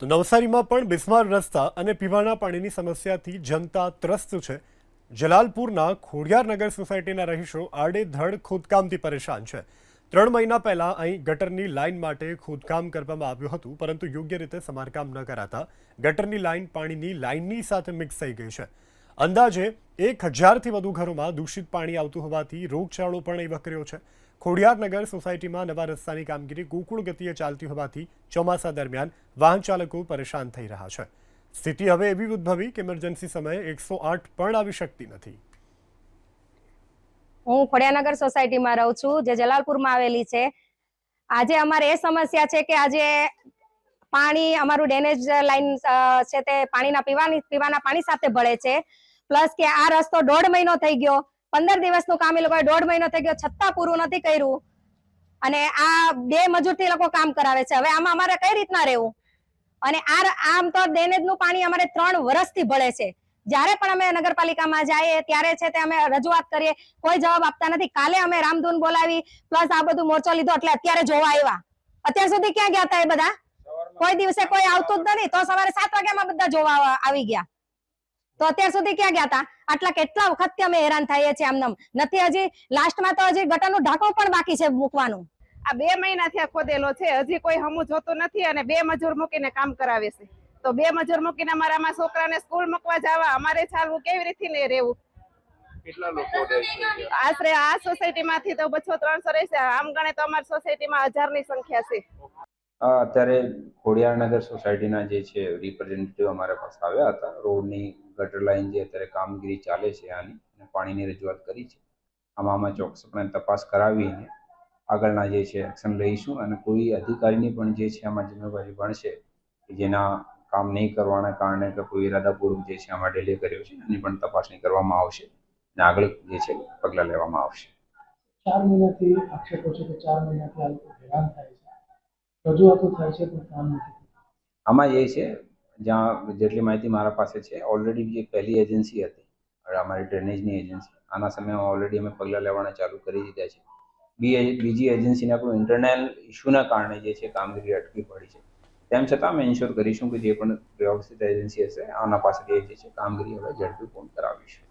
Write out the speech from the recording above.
તો નવસારીમાં પણ બિસ્માર રસ્તા અને પીવાના પાણીની સમસ્યાથી જનતા ત્રસ્ત છે। જલાલપુરના ખોડિયારનગર સોસાયટીના રહીશો આડેધડ ખોદકામથી પરેશાન છે। 3 મહિના પહેલા અહીં ગટરની લાઇન માટે ખોદકામ કરવામાં આવ્યું હતું, પરંતુ યોગ્ય રીતે સમારકામ ન કરાતા ગટરની લાઇન પાણીની લાઇનની સાથે મિક્સ થઈ ગઈ છે। અંદાજે 1000થી વધુ ઘરોમાં દૂષિત પાણી આવતું હોવાથી રોગચાળો પણ અહીં વકર્યો છે। ખોડિયારનગર સોસાયટીમાં નવા રસ્તાની કામગીરી ગોકુળ ગતિએ ચાલતી હોવાથી ચોમાસા દરમિયાન વાહન ચાલકો પરેશાન થઈ રહ્યા છે। સ્થિતિ હવે એવી ઉદ્ભવી કે ઇમરજન્સી સમયે 108 પણ આવી શકતી નથી। હું ખોડિયારનગર સોસાયટીમાં રહું છું, જે જલાલપુરમાં આવેલી છે। આજે અમારે એ સમસ્યા છે કે આજે પાણી અમારું ડ્રેનેજ લાઈન છે તે પીવાના પાણી સાથે ભળે છે। પ્લસ કે આ રસ્તો 1.5 મહિનો થઈ ગયો, 15 દિવસનું કામ એ લોકોએ 1.5 મહિનો થઈ ગયો છતાં પૂરું નથી કર્યું, અને આ 2 મજૂરથી લોકો કામ કરાવે છે। હવે આમાં અમારે કઈ રીતના રહેવું? અને આમ તો ડ્રેનેજનું પાણી અમારે 3 વર્ષથી ભળે છે। જ્યારે પણ અમે નગરપાલિકામાં જઈએ ત્યારે છે તે અમે રજૂઆત કરીએ, કોઈ જવાબ આપતા નથી। કાલે અમે રામધૂન બોલાવી પ્લસ આ બધું મોરચો લીધો એટલે અત્યારે જોવા આવ્યા। અત્યાર સુધી ક્યાં ગયા હતા એ બધા? કોઈ દિવસે કોઈ આવતું જ નથી, તો સવારે 7 વાગ્યામાં બધા જોવા આવી ગયા, તો અત્યાર સુધી ક્યાં ગયા હતા? આટલા કેટલા વખતથી અમે હેરાન થઈએ છીએ, આમ નથી। હજી લાસ્ટમાં તો હજી ગટરનું ઢાંકણું પણ બાકી છે મૂકવાનું। આ 2 મહિનાથી આ ખોદેલો છે, હજી કોઈ હમું જોતું નથી અને 2 મજૂર મૂકીને કામ કરાવે છે। તો 2 મજૂર મૂકીને અમારામાં છોકરાને સ્કૂલ મૂકવા જવા અમારે ચાલવું કેવી રીતે રહેવું? કેટલા લોકો રહે છે? આશરે આ સોસાયટીમાંથી તો 200-300 રહેશે, આમ ગણે તો અમારી સોસાયટીમાં 1000ની સંખ્યા છે। અત્યારે ખોડિયારનગર સોસાયટીના જે છે રિપ્રેઝેન્ટેટિવ અમારા પાસે આવ્યા હતા। રોડની ગટર લાઈન જે અત્યારે કામગીરી ચાલે છે આની અને પાણીની રજૂઆત કરી છે। આમાં ચોક્કસપણે તપાસ કરાવીને આગળના જે છે એક્શન લઈશું, અને કોઈ અધિકારીની પણ જે છે આમાં જિમ્મેવારી બનશે કે જેના કામ નહીં કરવાના કારણે કે કોઈ ઇરાદાપૂર્વક જે છે આમાં ડિલે કર્યો છે, એની પણ તપાસણી કરવામાં આવશે અને આગળ જે છે પગલાં લેવામાં આવશે। 4 મહિનાથી આક્ષેપો છે કે 4 મહિનાથી આ લોકો હેરાન થાય છે, રજૂઆતો થાય છે પણ કામ નથી થતું। આમાં એ છે, જ્યાં જેટલી માહિતી મારા પાસે છે, ઓલરેડી જે પહેલી એજન્સી હતી અમારી ડ્રેનેજની એજન્સી, આના સમયમાં ઓલરેડી અમે પગલાં લેવાના ચાલુ કરી દીધા છે। બીજી એજન્સીના કોઈ ઇન્ટરનલ ઇસ્યુના કારણે જે છે કામગીરી અટકી પડી છે। તેમ છતાં અમે ઇન્શ્યોર કરીશું કે જે પણ વ્યવસ્થિત એજન્સી હશે આના પાસેથી જે છે કામગીરી હવે ઝડપી પૂર્ણ કરાવીશું।